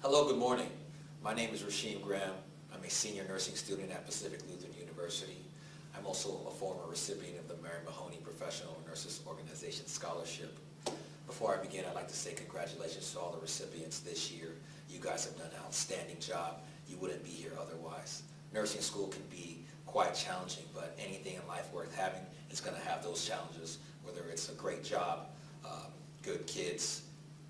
Hello, good morning. My name is Rasheem Graham. I'm a senior nursing student at Pacific Lutheran University. I'm also a former recipient of the Mary Mahoney Professional Nurses Organization Scholarship. Before I begin, I'd like to say congratulations to all the recipients this year. You guys have done an outstanding job. You wouldn't be here otherwise. Nursing school can be quite challenging, but anything in life worth having is going to have those challenges, whether it's a great job, good kids,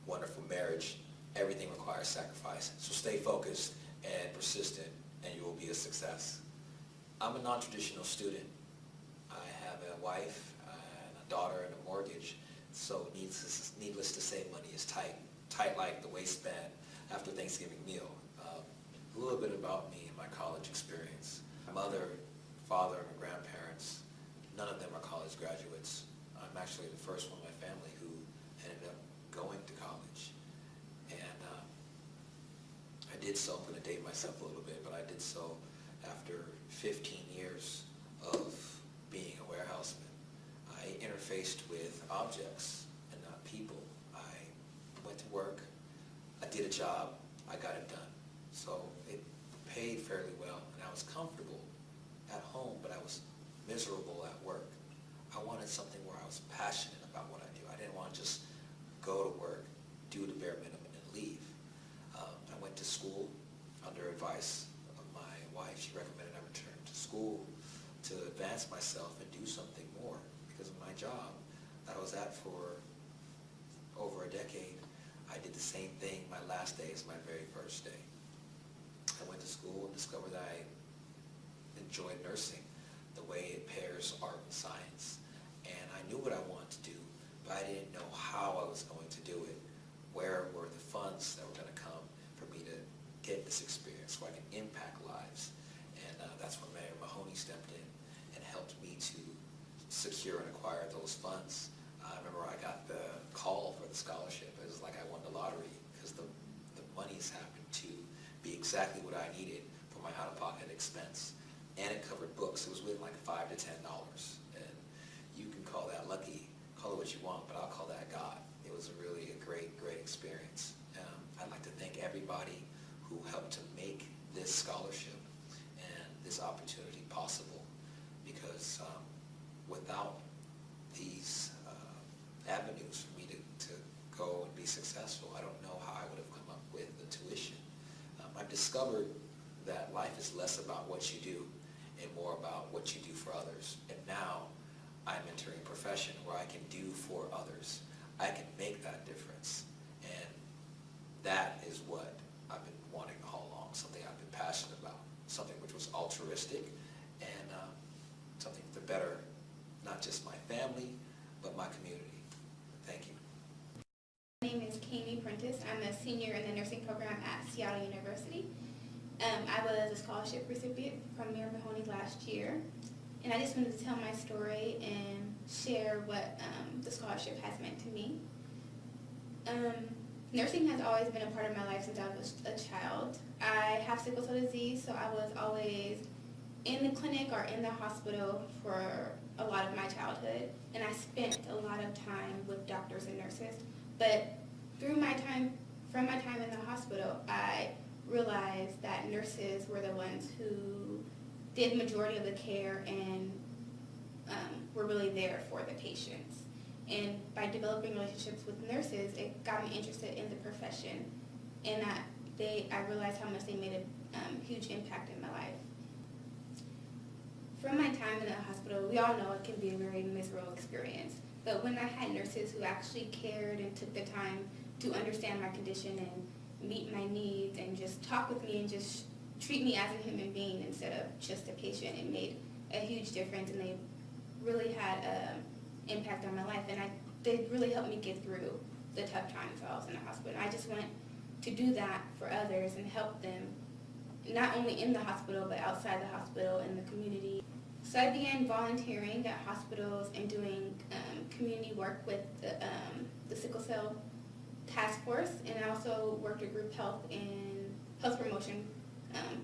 wonderful marriage. Everything requires sacrifice. So stay focused and persistent, and you will be a success. I'm a non-traditional student. I have a wife and a daughter and a mortgage, so needless to say, money is tight. Tight like the waistband after Thanksgiving meal. A little bit about me and my college experience. My mother, father, and my grandparents, none of them are college graduates. I'm actually the first one in my family who ended up going to college. And I did so, I'm going to date myself a little bit, but I did so after 15 years of being a warehouseman. I interfaced with objects and not people. I went to work, I did a job, I got it done. So it paid fairly well, and I was comfortable at home, but I was miserable at work. I wanted something where I was passionate about what I do. I didn't want to just go to work, do the bare minimum, and leave. I went to school under advice of my wife. She recommended I return to school to advance myself and do something more because of my job that I was at for over a decade. I did the same thing my last day as my very first day. I went to school and discovered that I enjoyed nursing, the way it pairs art and science. And I knew what I wanted to do, but I didn't know how I was going to do it. Where were the funds that were going to come for me to get this experience so I can impact lives? And that's when Mary Mahoney stepped in and helped me to secure and acquire those funds. I remember I got the call for the scholarship. It was like I won the lottery because the monies happened to be exactly what I needed for my out-of-pocket expense. And it covered books. It was within like $5 to $10. And you can call that lucky, call it what you want, but I'll call that God. It was really a great experience. I'd like to thank everybody who helped to make this scholarship and this opportunity possible, because without these avenues for me to go and be successful, I don't know how I would have come up with the tuition. I've discovered that life is less about what you do and more about what you do for others. And now I'm entering a profession where I can do for others. I can make that difference. And that is what I've been wanting all along, something I've been passionate about, something which was altruistic and something to better not just my family, but my community. Thank you. My name is Kami Prentice. I'm a senior in the nursing program at Seattle University. I was a scholarship recipient from Mary Mahoney last year, and I just wanted to tell my story and share what the scholarship has meant to me. Nursing has always been a part of my life since I was a child. I have sickle cell disease, so I was always in the clinic or in the hospital for a lot of my childhood, and I spent a lot of time with doctors and nurses. But from my time in the hospital, I realized that nurses were the ones who did the majority of the care and were really there for the patients. And by developing relationships with nurses, it got me interested in the profession, and I realized how much they made a huge impact in my life. From my time in the hospital, we all know it can be a very miserable experience, but when I had nurses who actually cared and took the time to understand my condition and meet my needs and just talk with me and just treat me as a human being instead of just a patient, it made a huge difference, and they really had an impact on my life, and they really helped me get through the tough times while I was in the hospital. I just want to do that for others and help them, not only in the hospital, but outside the hospital, in the community. So I began volunteering at hospitals and doing community work with the sickle cell task force, and I also worked with group health and health promotion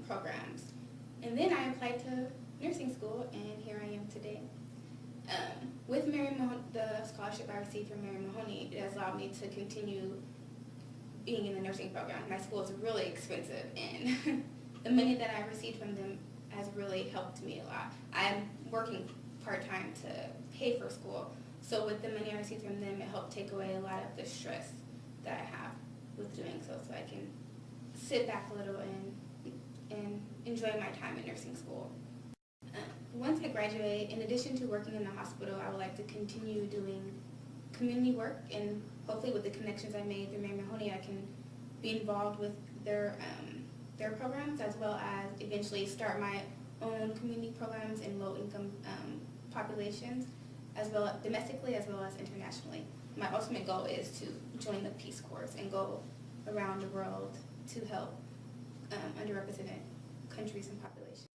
programs. And then I applied to nursing school, and here I am today. With the scholarship I received from Mary Mahoney, it has allowed me to continue being in the nursing program. My school is really expensive, and the money that I received from them has really helped me a lot. I'm working part-time to pay for school, so with the money I received from them, it helped take away a lot of the stress that I have with doing so I can sit back a little and enjoy my time in nursing school. Once I graduate, in addition to working in the hospital, I would like to continue doing community work, and hopefully with the connections I made through Mary Mahoney, I can be involved with their programs, as well as eventually start my own community programs in low-income populations, as well as domestically as well as internationally. My ultimate goal is to join the Peace Corps and go around the world to help underrepresented countries and populations.